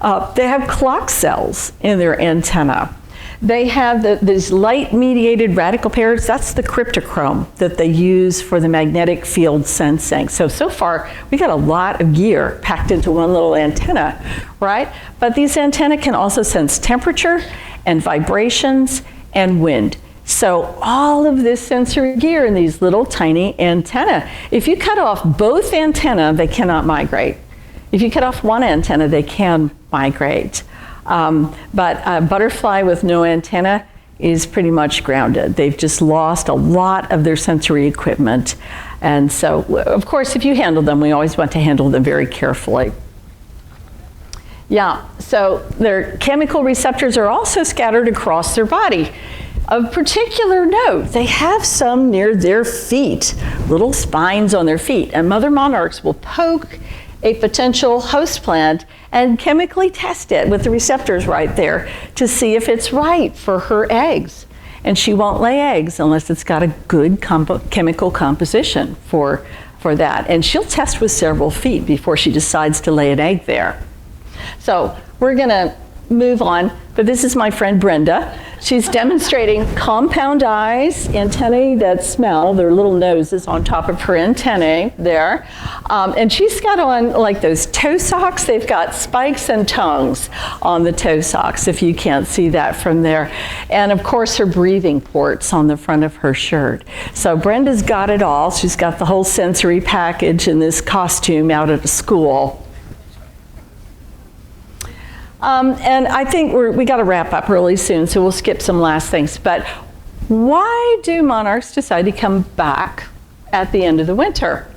They have clock cells in their antenna. They have these light-mediated radical pairs. That's the cryptochrome that they use for the magnetic field sensing. So far, we got a lot of gear packed into one little antenna, right? But these antennae can also sense temperature and vibrations and wind. So all of this sensory gear in these little tiny antennae. If you cut off both antennae, they cannot migrate. If you cut off one antenna, they can migrate. But a butterfly with no antenna is pretty much grounded. They've just lost a lot of their sensory equipment. And so, of course, if you handle them, we always want to handle them very carefully. Yeah, so their chemical receptors are also scattered across their body. Of particular note, they have some near their feet, little spines on their feet, and mother monarchs will poke a potential host plant and chemically test it with the receptors right there to see if it's right for her eggs. And she won't lay eggs unless it's got a good chemical composition for that. And she'll test with several feet before she decides to lay an egg there. So we're gonna move on, but this is my friend Brenda. She's demonstrating compound eyes, antennae that smell, their little noses on top of her antennae there. And she's got on like those toe socks. They've got spikes and tongues on the toe socks, if you can't see that from there. And of course her breathing ports on the front of her shirt. So Brenda's got it all. She's got the whole sensory package in this costume out at a school. And I think we got to wrap up really soon, so we'll skip some last things. But why do monarchs decide to come back at the end of the winter?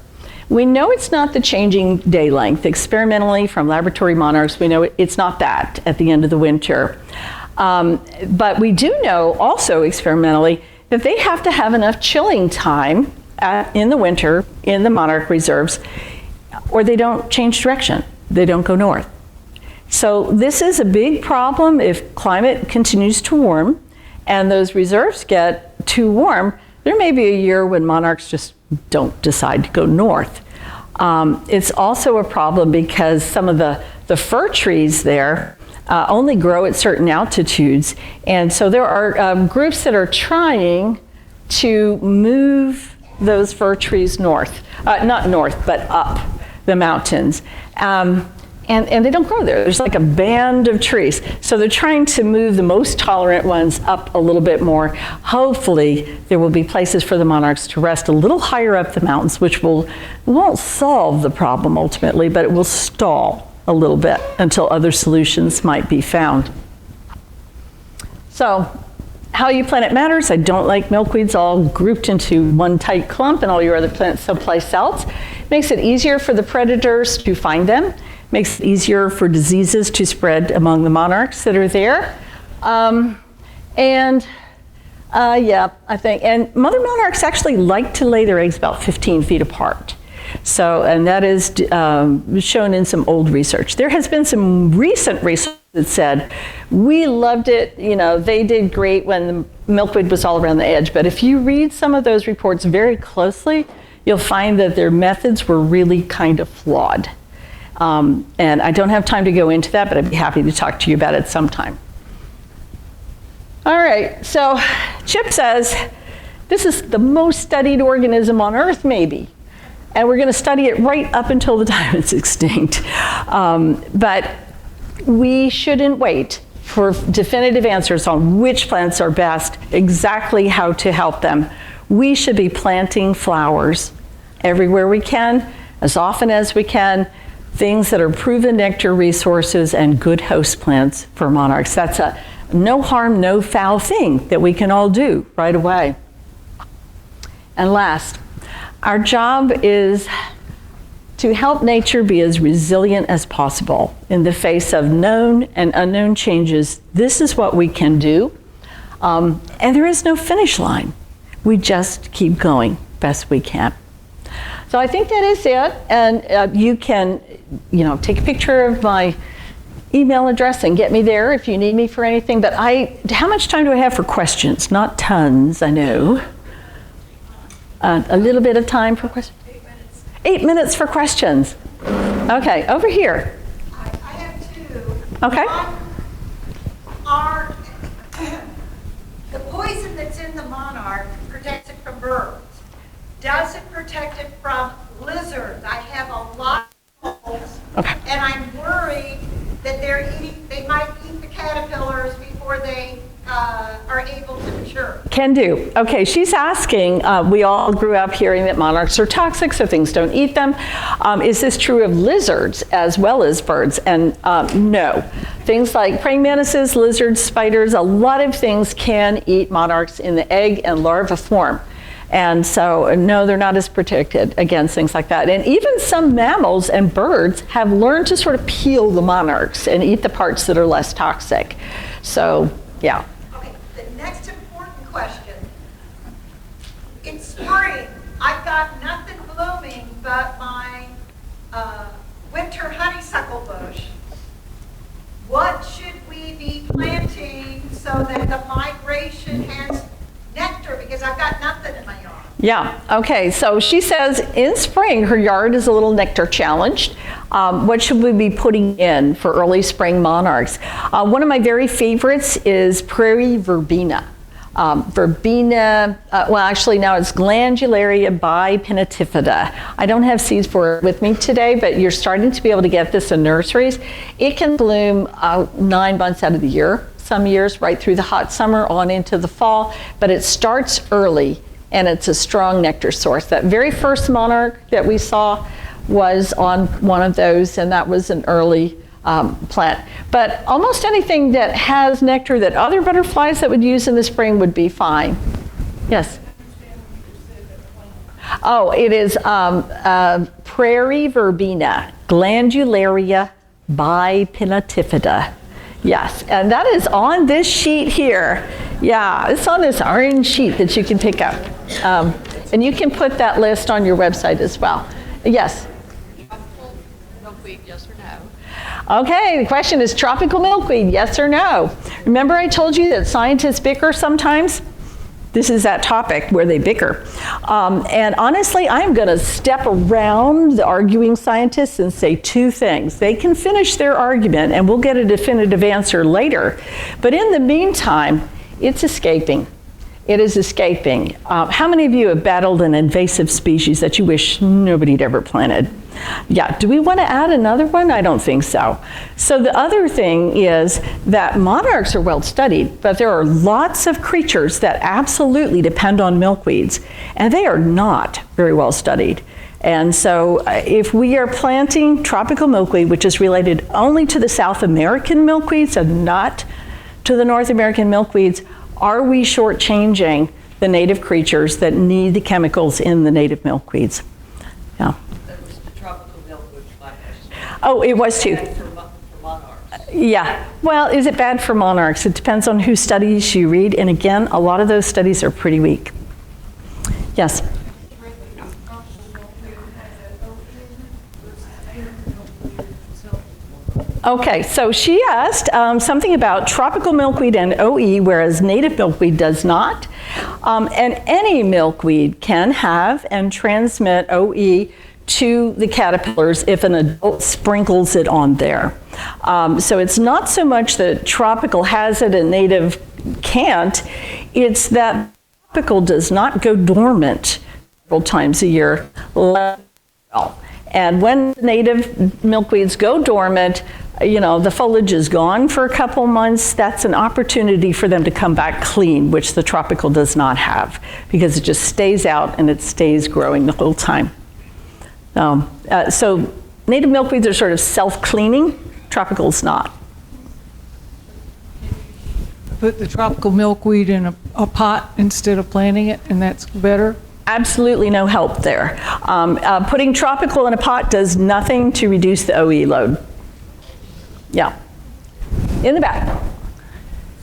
We know it's not the changing day length. Experimentally, from laboratory monarchs, we know it's not that at the end of the winter. But we do know also experimentally that they have to have enough chilling time in the winter in the monarch reserves, or they don't change direction. They don't go north. So this is a big problem if climate continues to warm and those reserves get too warm. There may be a year when monarchs just don't decide to go north. It's also a problem because some of the fir trees there only grow at certain altitudes. And so there are groups that are trying to move those fir trees north, not north, but up the mountains. And they don't grow there. There's like a band of trees. So they're trying to move the most tolerant ones up a little bit more. Hopefully there will be places for the monarchs to rest a little higher up the mountains, which won't solve the problem ultimately, but it will stall a little bit until other solutions might be found. So how you plant it matters. I don't like milkweeds all grouped into one tight clump and all your other plants someplace else. It makes it easier for the predators to find them. Makes it easier for diseases to spread among the monarchs that are there. Yeah, I think, and mother monarchs actually like to lay their eggs about 15 feet apart. So, and that is shown in some old research. There has been some recent research that said, we loved it, you know, they did great when the milkweed was all around the edge. But if you read some of those reports very closely, you'll find that their methods were really kind of flawed. And I don't have time to go into that, but I'd be happy to talk to you about it sometime. All right, so Chip says, this is the most studied organism on Earth, maybe. And we're going to study it right up until the time it's extinct. But we shouldn't wait for definitive answers on which plants are best, exactly how to help them. We should be planting flowers everywhere we can, as often as we can, things that are proven nectar resources and good host plants for monarchs. That's a no harm, no foul thing that we can all do right away. And last, our job is to help nature be as resilient as possible in the face of known and unknown changes. This is what we can do. And there is no finish line. We just keep going best we can. So I think that is it. And you can, take a picture of my email address and get me there if you need me for anything. But how much time do I have for questions? Not tons, I know. A little bit of time for questions? 8 minutes. 8 minutes for questions. Okay, over here. I have two. Okay. Are the poison that's in the monarch protects it from birds? Does it protect it from lizards? I have a lot of holes, and I'm worried that they might eat the caterpillars before they are able to mature. Can do. Okay, she's asking, we all grew up hearing that monarchs are toxic, so things don't eat them. Is this true of lizards as well as birds? And no. Things like praying mantises, lizards, spiders, a lot of things can eat monarchs in the egg and larva form. And so, no, they're not as protected against things like that. And even some mammals and birds have learned to sort of peel the monarchs and eat the parts that are less toxic. So, yeah. Okay, the next important question. In spring, I've got nothing blooming but my winter honeysuckle bush. What should we be planting so that the migration has nectar, because I've got nothing in my yard? Yeah, okay, so she says in spring her yard is a little nectar challenged. What should we be putting in for early spring monarchs? One of my very favorites is prairie verbena. Verbena, well actually now it's Glandularia bipinnatifida. I don't have seeds for it with me today, but you're starting to be able to get this in nurseries. It can bloom 9 months out of the year. Some years right through the hot summer on into the fall, but it starts early and it's a strong nectar source. That very first monarch that we saw was on one of those, and that was an early plant. But almost anything that has nectar that other butterflies that would use in the spring would be fine. Yes? Oh, it is prairie verbena, Glandularia bipinnatifida. Yes, and that is on this sheet here. Yeah, it's on this orange sheet that you can pick up. And you can put that list on your website as well. Yes? Tropical milkweed, yes or no? Okay, the question is tropical milkweed, yes or no? Remember I told you that scientists bicker sometimes? This is that topic where they bicker. And honestly, I'm going to step around the arguing scientists and say two things. They can finish their argument and we'll get a definitive answer later. But in the meantime, it's escaping. It is escaping. How many of you have battled an invasive species that you wish nobody'd ever planted? Yeah, do we want to add another one? I don't think so. So the other thing is that monarchs are well studied, but there are lots of creatures that absolutely depend on milkweeds, and they are not very well studied. And so if we are planting tropical milkweed, which is related only to the South American milkweeds and not to the North American milkweeds, are we shortchanging the native creatures that need the chemicals in the native milkweeds? Yeah. Oh, it was too. For monarchs. Yeah. Well, is it bad for monarchs? It depends on whose studies you read. And again, a lot of those studies are pretty weak. Yes? Okay, so she asked something about tropical milkweed and OE, whereas native milkweed does not. And any milkweed can have and transmit OE to the caterpillars if an adult sprinkles it on there. So it's not so much that tropical has it and native can't, it's that tropical does not go dormant several times a year. And when native milkweeds go dormant, the foliage is gone for a couple months, that's an opportunity for them to come back clean, which the tropical does not have, because it just stays out and it stays growing the whole time. So native milkweeds are sort of self-cleaning, tropical's not. Put the tropical milkweed in a pot instead of planting it, and that's better? Absolutely no help there. Putting tropical in a pot does nothing to reduce the OE load. Yeah. In the back.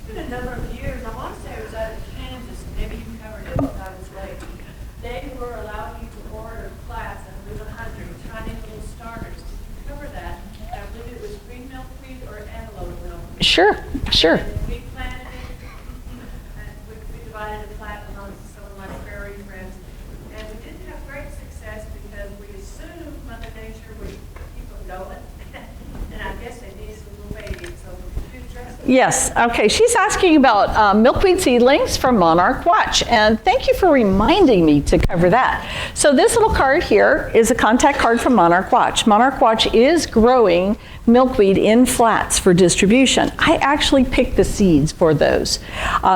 It's been a number of years. I want to say it was out of Kansas. Maybe you covered it, but I was late. They were allowing you to order class and leave 100 tiny little starters. Did you cover that? I believe it was green milkweed or antelope milkweed. Sure. And we planted it, and we divided the plat amongst some of my prairie friends. And we didn't have great success because we assumed Mother Nature would keep them going. And I guess they needed a little baby, so could you address that? Yes, okay, she's asking about milkweed seedlings from Monarch Watch, and thank you for reminding me to cover that. So this little card here is a contact card from Monarch Watch. Monarch Watch is growing milkweed in flats for distribution. I actually picked the seeds for those,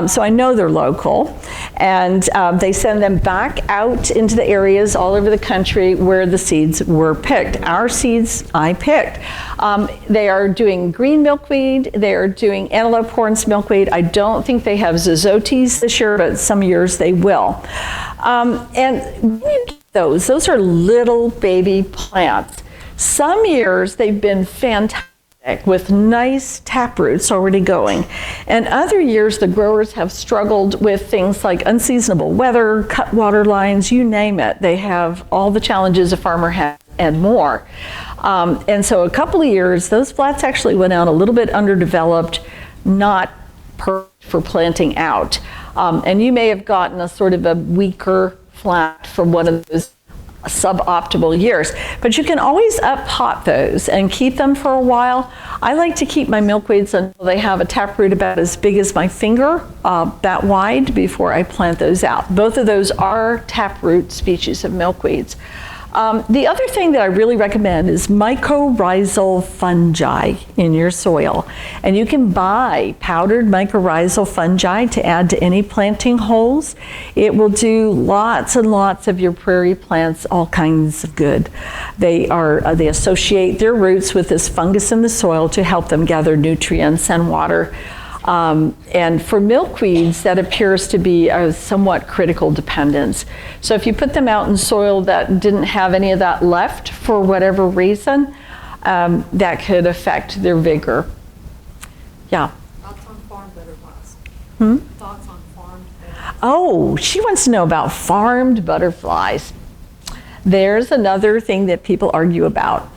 so I know they're local, and they send them back out into the areas all over the country where the seeds were picked. Our seeds I picked. They are doing green milkweed, they are doing antelope horns milkweed. I don't think they have zozotes this year, but some years they will. And when you get those are little baby plants. Some years they've been fantastic with nice tap roots already going. And other years the growers have struggled with things like unseasonable weather, cut water lines, you name it. They have all the challenges a farmer has and more. And so a couple of years, those flats actually went out a little bit underdeveloped, not perfect for planting out. And you may have gotten a sort of a weaker flat from one of those suboptimal years, but you can always up pot those and keep them for a while. I like to keep my milkweeds until they have a taproot about as big as my finger, that wide, before I plant those out. Both of those are taproot species of milkweeds. The other thing that I really recommend is mycorrhizal fungi in your soil. And you can buy powdered mycorrhizal fungi to add to any planting holes. It will do lots and lots of your prairie plants all kinds of good. They associate their roots with this fungus in the soil to help them gather nutrients and water. And for milkweeds, that appears to be a somewhat critical dependence. So if you put them out in soil that didn't have any of that left for whatever reason, that could affect their vigor. Yeah. Thoughts on farm butterflies? Thoughts on farmed butterflies? Oh, she wants to know about farmed butterflies. There's another thing that people argue about.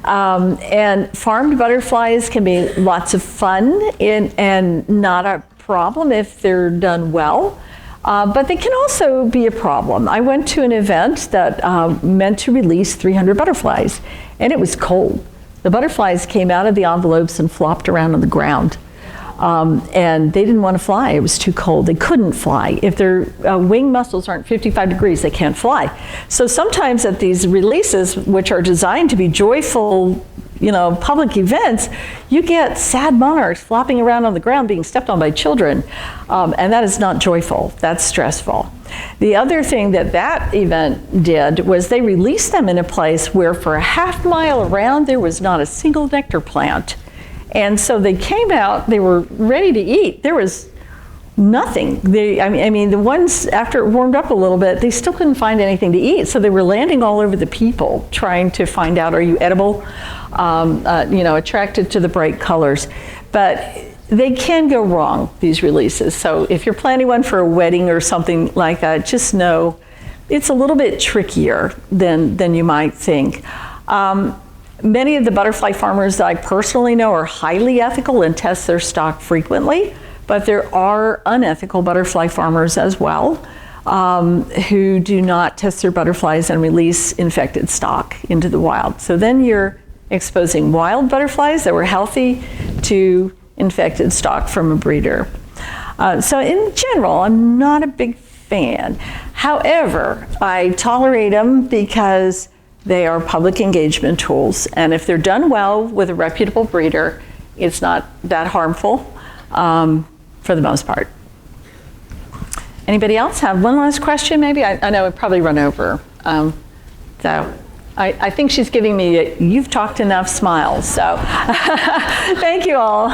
And farmed butterflies can be lots of fun and not a problem if they're done well, but they can also be a problem. I went to an event that meant to release 300 butterflies, and it was cold. The butterflies came out of the envelopes and flopped around on the ground. And they didn't want to fly. It was too cold. They couldn't fly. If their wing muscles aren't 55 degrees, they can't fly. So sometimes at these releases, which are designed to be joyful, public events, you get sad monarchs flopping around on the ground being stepped on by children. And that is not joyful. That's stressful. The other thing that event did was they released them in a place where for a half mile around there was not a single nectar plant. And so they came out, they were ready to eat. There was nothing. I mean, the ones, after it warmed up a little bit, they still couldn't find anything to eat. So they were landing all over the people, trying to find out, are you edible? Attracted to the bright colors. But they can go wrong, these releases. So if you're planning one for a wedding or something like that, just know it's a little bit trickier than you might think. Many of the butterfly farmers that I personally know are highly ethical and test their stock frequently but there are unethical butterfly farmers as well, who do not test their butterflies and release infected stock into the wild. So then you're exposing wild butterflies that were healthy to infected stock from a breeder. So in general, I'm not a big fan. However, I tolerate them because they are public engagement tools, and if they're done well with a reputable breeder, it's not that harmful for the most part. Anybody else have one last question maybe? I know I probably run over. So I think she's giving me a "you've talked enough" smile. So thank you all.